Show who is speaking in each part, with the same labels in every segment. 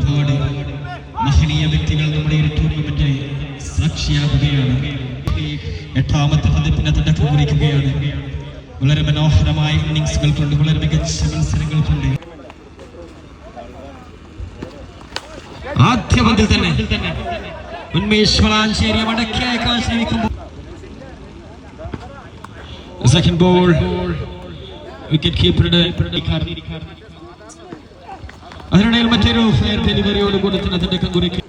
Speaker 1: ഒരുപാട് മഹനീയ വ്യക്തികൾ നമ്മുടെ ഈ ടൂർണമെന്റിന് സാക്ഷിയാകുകയാണ്. 8ാമത്തെ പതിപ്പിന് തുടക്കം കുറിക്കുകയാണ്. വളരെ മനോഹരമായ ഇന്നിംഗ്സുകൾ കൊണ്ട്, വളരെ മികച്ച മത്സരങ്ങൾ കൊണ്ട് ആദ്യ പന്തിൽ തന്നെ ഉന്മേഷ് വളാഞ്ചേരി മടക്കി അയക്കാൻ ശ്രമിക്കുമ്പോൾ സെക്കൻഡ് ബോൾ വിക്കറ്റ് കീപ്പറുടെ അതിനിടയിൽ മറ്റൊരു ഫെയർ ഡെലിവറിയോട് കൂടി തന്നെ തുടക്കം കുറിക്കും.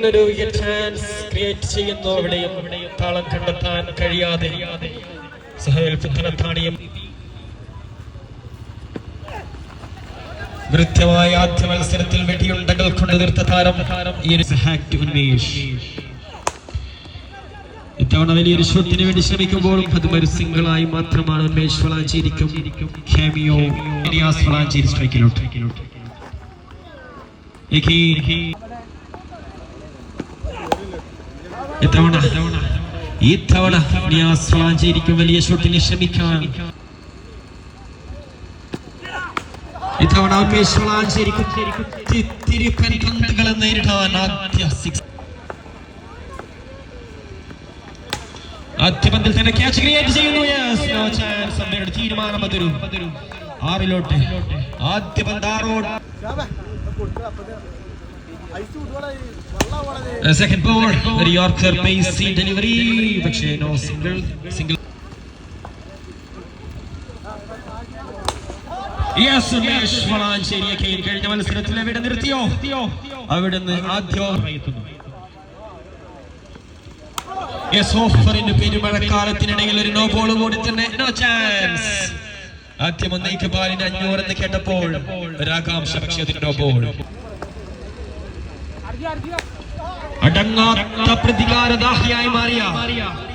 Speaker 1: ഒരു ചാൻസ് ക്രിയേറ്റ് ചെയ്യുന്നു. അവിടെയും താളം കണ്ടെത്താൻ കഴിയാതെ സുഹൈൽ പുത്തനത്താണിയും കൃത്യമായ ആദ്യ മത്സരത്തിൽ വെടിയുണ്ടകൾ കൊണ്ട് തീർത്ത താരം ഇത്തവണ വലിയൊരു ഷോട്ടിന് വേണ്ടി ശ്രമിക്കുമ്പോഴും അതും ഒരു സിംഗിളായി മാത്രമാണ് ഉന്മേഷ് വളാഞ്ചേരിക്കും ഖാമിയോ നിയാസ് വളാഞ്ചേരി സ്ട്രൈക്കിലോട്ട്. ഇത്തവണ നിയാസ് വളാഞ്ചേരിക്കും വലിയ ഷോട്ടിന് ശ്രമിക്കാൻ, ഇത്തവണ ഉന്മേഷ് വളാഞ്ചേരിക്കും തിരിപ്പൻ പന്തുകളെ നേരിടാൻ ആദ്യ പന്തിൽ തന്നെ ക്യാച്ച് ക്രിയേറ്റ് ചെയ്യുന്നു. തീരുമാനം അതൊരു 6 ആദ്യ പന്ത് 6. സെക്കൻഡ് ബോൾ ഒരു യോർക്കർ പേസി ഡെലിവറി, പക്ഷേ നോ സിംഗിൾ. ഉന്മേഷ് വളാഞ്ചേരിയെ കഴിഞ്ഞ മത്സരത്തിൽ എവിടെ നിർത്തിയോ അവിടുന്ന് ആദ്യം പെരുമഴക്കാലത്തിനിടയിൽ ഒരു നോ ബോൾ കൂടി തന്നെ. No chance. ആദ്യം 1 ബാലിന് 500 എന്ന് കേട്ടപ്പോൾ ഒരാകാംക്ഷ, പക്ഷേ അതിന് നോ ബോൾ. അടങ്ങാത്ത പ്രതികാരദാഹിയായി മാറിയ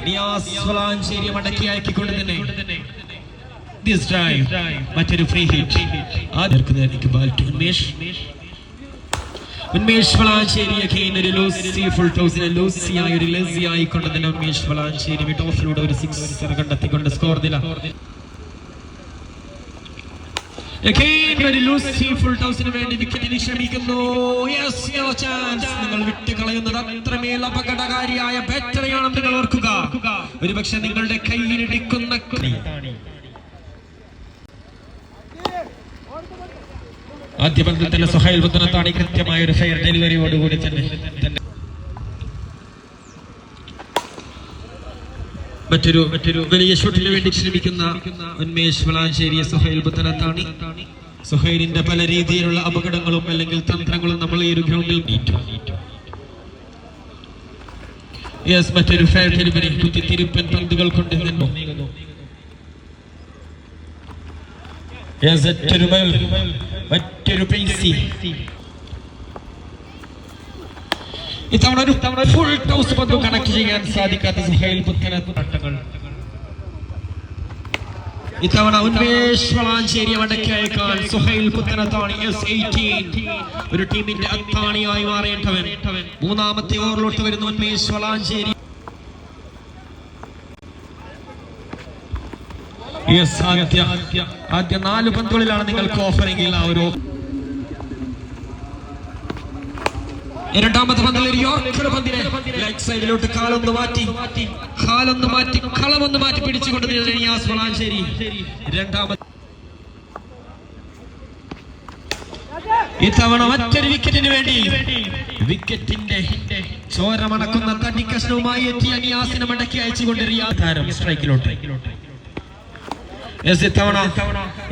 Speaker 1: നിയാസ് വളാഞ്ചേരി മടക്കി അയക്കിക്കൊണ്ട് തന്നെ മറ്റൊരു ഫ്രീ ഹിറ്റ്. ഉന്മേഷ് വളാഞ്ചേരി ഒരു ലൂസി ഫുൾ ടോസിനെ ലൂസിയായി ഒരു ലെസി ആയിക്കൊണ്ട് തന്നെ ഉന്മേഷ് വളാഞ്ചേരി മിഡ് ഓഫിലൂടെ ഒരു 6 കണ്ടെത്തിക്കൊണ്ട് സ്കോർ നില. ഒരു ലൂസി ഫുൾ ടോസിന് വേണ്ടി വിക്കറ്റിന് ശ്രമിക്കുന്നു. നിങ്ങൾ വിട്ടുകളയുന്നത് അത്രമേൽ അപകടകാരിയായ ബാറ്ററിയാണെന്ന് നിങ്ങൾ ഓർക്കുക. ഒരുപക്ഷെ നിങ്ങളുടെ കയ്യിലിടിക്കുന്ന ആദ്യ പന്തിൽ തന്നെ സുഹൈൽ പുത്തനത്താണി കൃത്യമായ ഒരു ഫെയർ ഡെലിവറിയോടുകൂടി തന്നെ മറ്റൊരു വലിയ ഷോട്ടിന് വേണ്ടി ശ്രമിക്കുന്ന ഉന്മേഷ് വളാഞ്ചേരിയെ സുഹൈൽ പുത്തനത്താണി. സുഹൈലിന്റെ പല രീതിയിലുള്ള അപകടങ്ങളും അല്ലെങ്കിൽ തന്ത്രങ്ങളും നമ്മൾ ഈ ഒരു ഗ്രൗണ്ടിൽ മറ്റൊരു ഫെയർ ഡെലിവറി കുത്തിത്തിരിപ്പൻ പന്തുകൾ കൊണ്ട് നീങ്ങുന്നു. മറ്റൊരു പേസി. ഇത്തവണ ഫുൾ ടോസ് പന്ത് കണക്ട് ചെയ്യാൻ സാധിക്കാത്ത സുഹൈൽ പുത്തനത്താട്ടങ്ങൾ. ഇത്തവണ ഉന്മേഷ് വളാഞ്ചേരി മടക്കി അയക്കാൻ സുഹൈൽ പുത്തനത്താണി ഒരു ടീമിന്റെ അത്താണിയായി മാറേണ്ടവൻ. 3ാമത്തെ ഓവറിലോട്ട് വരുന്ന ഉന്മേഷ് വളാഞ്ചേരി. ആദ്യ 4 പന്തുകളിലാണ് നിങ്ങൾക്ക് ഓഫറെങ്കിൽ ആ ഒരു 2ാമത്തെ പന്തിൽ പന്തിനെ ലെഗ് സൈഡിലോട്ട് കാലൊന്ന് മാറ്റി കളമൊന്ന് മാറ്റി പിടിച്ചുകൊണ്ട് നിയാസ് വളാഞ്ചേരി. 2ാമത് ഇത്തവണ മറ്റൊരു വിക്കറ്റിന് വേണ്ടി വിക്കറ്റിന്റെ ചോരമണക്കുന്ന തടിക്കഷ്ണവുമായി എത്തിയ നിയാസിനെ മടക്കി അയച്ചുകൊണ്ടിരിക്കുക താരം സ്ട്രൈക്കിലോട്ട്.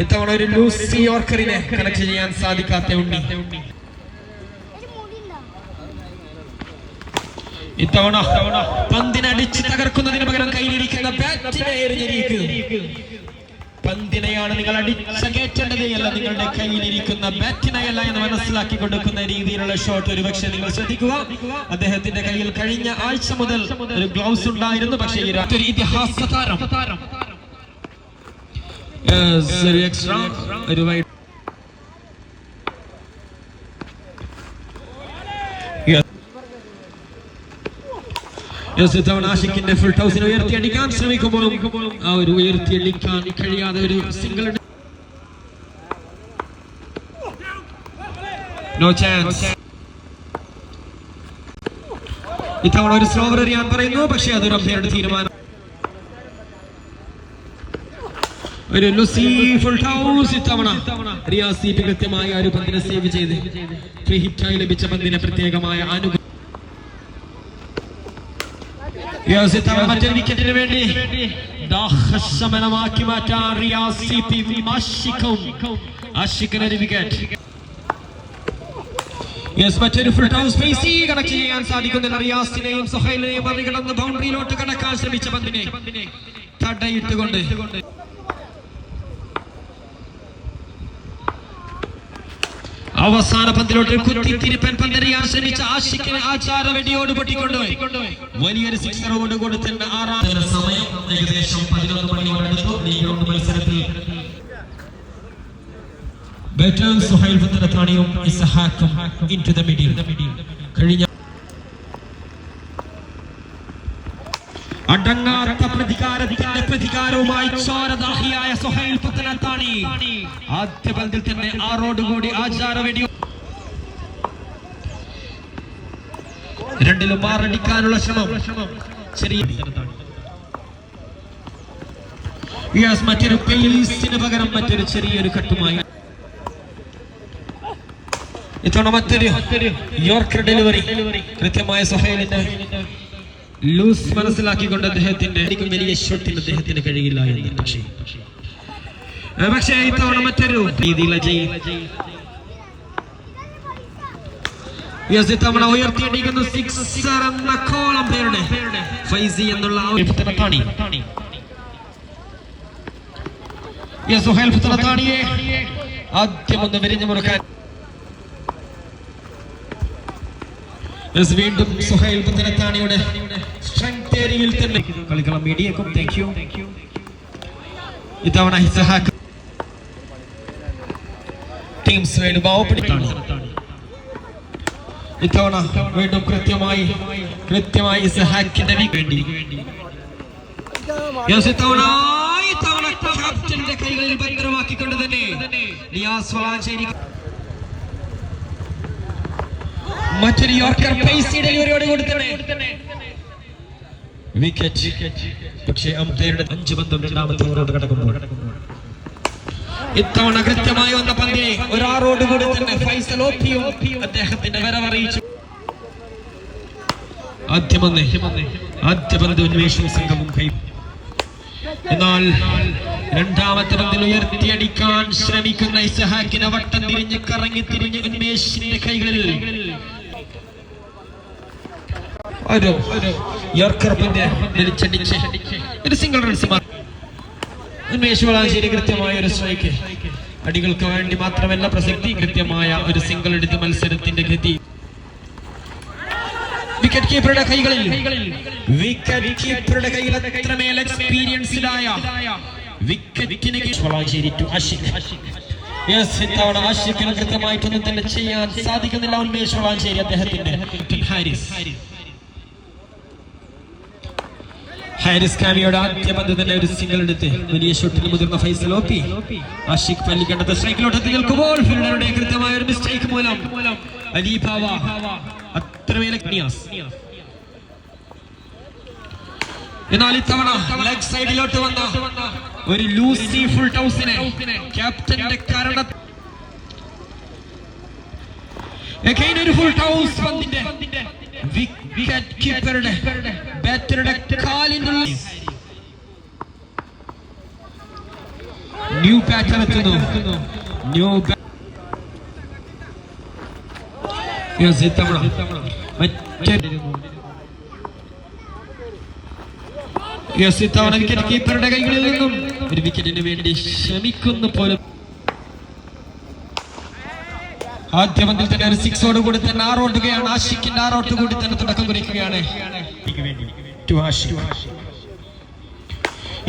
Speaker 1: ഇത്തവണ ഒരു ലൂസി യോർക്കറിനെ കണക്ട് ചെയ്യാൻ സാധിക്കാത്ത ഉണ്ണി. ഇത്തവണ പന്തിനടിച്ച് തകർക്കുന്നതിന് പകരം കയ്യിലിരിക്കുന്ന ബാറ്റിനെ എറിഞ്ഞിരിക്കും. പന്തിനെയാണ് നിങ്ങൾ അടിച്ച കയറ്റേണ്ടത്, അല്ല നിങ്ങളുടെ കയ്യിലിരിക്കുന്ന ബാറ്റിനെയല്ല എന്ന് മനസ്സിലാക്കി കൊടുക്കുന്ന രീതിയിലുള്ള ഷോട്ട്. ഒരുപക്ഷെ നിങ്ങൾ ശ്രദ്ധിക്കുക, അദ്ദേഹത്തിന്റെ കയ്യിൽ കഴിഞ്ഞ ആഴ്ച മുതൽ ഒരു ഗ്ലൗസ് ഉണ്ടായിരുന്നു. പക്ഷേ ഒരു ഇതിഹാസ താരം ഒരു വൈഡ് ആഷിഖിന്റെ ഫുൾ ടോസിനെ ഉയർത്തിയടിക്കാൻ ശ്രമിക്കുമ്പോഴും ആ ഒരു ഉയർത്തിയടിക്കാൻ കഴിയാതെ ഒരു സിംഗിൾ നോ ചാൻസ്. ഇത്തവണ ഒരു സ്ലോവർ എറിയാൻ പറയുന്നു, പക്ഷേ അതൊരു അമ്പയറുടെ തീരുമാനം. ഒരു ലൂസി ഫുൾ ടൗസ്. ഇത്തവണ റിയാസ് സീറ്റ് കൃത്യമായ ഒരു പന്തിനെ സേവ് ചെയ്ത് ഫ്രീ ഹിറ്റായി ലഭിച്ച പന്തിനെ പ്രത്യേകമായ അനുകൂല മറ്റൊരു വിക്കറ്റിന് വേണ്ടി ദാഹശമനമാക്കി മാറ്റാൻ റിയാസ് ആഷിഖിന് ഒരു വിക്കറ്റ്. മറ്റൊരു ഫുൾ ടൗൺ സ്പേസി കണക്ട് ചെയ്യാൻ സാധിക്കുന്നില്ല. റിയാസിനെയും സുഹൈലിനെയും മറികടന്ന് ബൗണ്ടറിയിലോട്ട് കടക്കാൻ ശ്രമിച്ച പന്തിനെ തടയിട്ടുകൊണ്ട് അവസാന പന്തിലോട്ട് കുത്തിത്തിരിപ്പൻ പന്തറിയാൻ ശ്രമിച്ച ആഷിഖിനെ ആചാര വെടിയോട് പൊട്ടിക്കൊണ്ടുപോയി വലിയൊരു സിക്സറോട് കൊടുത്തുണ്ട്. ആറാം സമയം ഏകദേശം 11 മണിയോടടുത്തു. ലീഗ് റൗണ്ട് മത്സരത്തിൽ ബാറ്റേഴ്സ് സുഹൈൽ ഫത്തനത്താണിയും ഇസ്ഹാഖും into the middle. കഴിഞ്ഞ അടങ്ങാത്ത പ്രതികാരവുമായി ചോരദാഹിയായ സുഹൈൽ ഫത്തനത്താണി ആദ്യ പന്തിൽ തന്നെ ആറോടുകൂടി ആചാര വെടി രണ്ടിലും മാറടിക്കാനുള്ള ശ്രമം. ചെറിയ മറ്റൊരു പേസിന് പകരം മറ്റൊരു ചെറിയൊരു കട്ടുമായി ഇത്തവണ മറ്റൊരു യോർക്കർ ഡെലിവറി കൃത്യമായ സുഹൈലിന്റെ ലൂസ് മനസ്സിലാക്കിക്കൊണ്ട് അദ്ദേഹത്തിന്റെ വലിയ ഷോട്ടിൽ അദ്ദേഹത്തിന് കഴിയില്ല എന്ന്. പക്ഷേ ഇത്തവണ മറ്റൊരു രീതിയിൽ ഇത്തവണ ഉയർത്തിയിട്ടിരിക്കുന്നു സിക്സർ എന്ന കോളം പേരുടെ ഫൈസി എന്നുള്ള സുഹൈൽ ഫത്തനത്താണിയെ ആദ്യം ഒന്ന് വിരിഞ്ഞു മുറുക്കാൻ വീണ്ടും സുഹൈൽ ഫത്തനത്താണിയുടെ സ്ട്രെങ്ത് ഏരിയയിൽ തന്നെ കളിക്കളം മീഡിയക്കും. Thank you. ഇത്തവണ ഇസ്ഹാഖ് ടീംസ് വേണ്ടി ബാവപ്പെടുത്താണ്. ഇത്തവണ വീണ്ടും കൃത്യമായി ഇസ്ഹാഖിന്റെ വേണ്ടി ഇത്തവണ ക്യാപ്റ്റന്റെ കൈകളിൽ ഭദ്രമാക്കിക്കൊണ്ട് തന്നെ നിയാസ് വളാഞ്ചേരി മറ്റൊരു യോർക്കർ പേസി ഡെലിവറിയോട് കൂടി തന്നെ വിക്കറ്റ്. പക്ഷേ അമ്പയറുടെ 5 പന്തും രണ്ടാമത്തെ ഓവറോട് കടക്കുമ്പോൾ ഇത്തവണ കൃത്യമായി വന്ന പന്തിനെ ഒരാറോട് കൂടി തന്നെ ഫൈസൽ ഓപ്പിയും അദ്ദേഹത്തിന്റെ വരവറിയിച്ചു. ആദ്യ പന്ത് ഉന്മേഷം സംഘവും കൈ. എന്നാൽ രണ്ടാമത്തെ പന്തിൽ ഉയർത്തിയടിക്കാൻ ശ്രമിക്കുന്ന ഇസ്ഹാഖിനെ വട്ടം തിരിഞ്ഞ് കറങ്ങി തിരിഞ്ഞ് ഉന്മേഷിന്റെ കൈകളിൽ ഒരു യോർക്കർ പന്ത് വലിച്ചടിച്ച് ഒരു സിംഗിൾ റൺസ്. ഉന്മേഷ് വളാഞ്ചേരി കൃത്യമായ ഒരു സ്ട്രൈക്ക്. അടികൾക്ക് വേണ്ടി മാത്രമല്ല പ്രസക്തി, കൃത്യമായ ഒരു സിംഗിൾ എടുത്ത് മത്സരത്തിന്റെ ഗതി വിക്കറ്റ് കീപ്പറുടെ കൈകളിൽ. വിക്കറ്റ് കീപ്പറുടെ കയ്യിൽ അത്രമേൽ എക്സ്പീരിയൻസ്ഡായ വിക്കറ്റിന് വളാഞ്ചേരി ടു ആഷിഖ്. ഇത്തവണ ആഷിഖിന് കൃത്യമായിട്ടൊന്നും തന്നെ ചെയ്യാൻ സാധിക്കുന്നില്ല. ഉന്മേഷ് വളാഞ്ചേരി അദ്ദേഹത്തിന്റെ ഹാരിസ് കാമിയോട് ആദ്യ പന്ത് തന്നെ ഒരു സിംഗിൾ എടുത്ത് വലിയ ഷോട്ടിന് മുതിർന്ന ഫൈസൽ ഓപ്പി ആഷിഖ് പല്ലിക്കണ്ടത് സ്ട്രൈക്കിലോട്ട് എത്തി നിൽക്കുമ്പോൾ ഫീൽഡറുടെ കൃത്യമായ ഒരു മിസ്റ്റേക്ക് മൂലം അലീബാവ അത്രമേൽ എന്നാൽ ഇത്തവണ ലെഗ് സൈഡിലോട്ട് വന്ന ഒരു ലൂസി ഫുൾ ടൗസിനെ ക്യാപ്റ്റന്റെ കാരണം ഒരു ഫുൾ ടൗസ് പന്തിന്റെ വിക്കറ്റ് കീപ്പറുടെ ബാറ്ററുടെ കാലിന്റെ ന്യൂ ബാറ്റർ എത്തുന്നു. ഇത്തവണ വിക്കറ്റ് കീപ്പറുടെ കൈകളിൽ നിന്നും ഒരു വിക്കറ്റിന് വേണ്ടി ശ്രമിക്കുന്നു പോലും. ആദ്യ പന്തിൽ തന്നെ ഒരു സിക്സോട് കൂടി തന്നെ ആറോട്ടുകയാണ്. ആഷിഖിന്റെ ആറോട്ട് കൂടി തന്നെ തുടക്കം കുറിക്കുകയാണ്.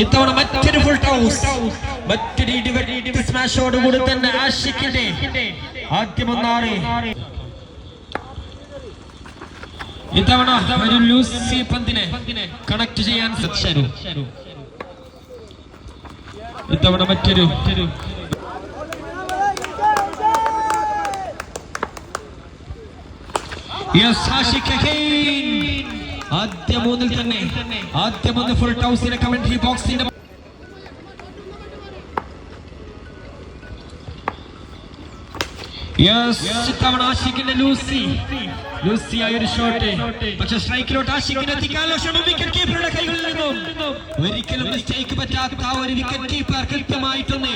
Speaker 1: ഇത്തവണ മറ്റൊരു ഫുൾ ടൗസ്, മറ്റൊരു സ്മാഷോട് കൂടി തന്നെ ആഷിഖിന്റെ ആദ്യം ഒന്നാറ്. ഇത്തവണ ഒരു ലൂസി പന്തിനെ കണക്ട് ചെയ്യാൻ ശ്രമിച്ചു. ഇത്തവണ മറ്റൊരു ആദ്യ മൂന്നിൽ തന്നെ ആദ്യ മൂന്ന് ഫുൾ ടൗസിന്റെ കമന്ററി ബോക്സിന്റെ ഇത്തവണ ആഷിഖിന്റെ ലൂസി ആയ ഒരു ഷോട്ട്, പക്ഷെ സ്ട്രൈക്കിലോട്ട് ആഷിഖിന് എത്തിക്കാനുള്ള ശ്രമം വിക്കറ്റ് കീപ്പറുടെ കൈകളിൽ നിന്നും ഒരിക്കലും മിസ്റ്റേക്ക് പറ്റാത്ത ആ ഒരു വിക്കറ്റ് കീപ്പർ കൃത്യമായിട്ടൊന്ന്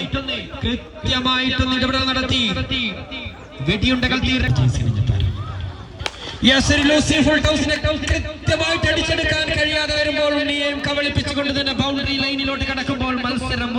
Speaker 1: ഇടപെടൽ നടത്തി വെടിയുണ്ടകൾ കൃത്യമായിട്ട് അടിച്ചെടുക്കാൻ കഴിയാതെ വരുമ്പോൾ ഉണ്ണിയെയും കബളിപ്പിച്ചുകൊണ്ട് തന്നെ ബൗണ്ടറി ലൈനിലോട്ട് കടക്കുമ്പോൾ മത്സരം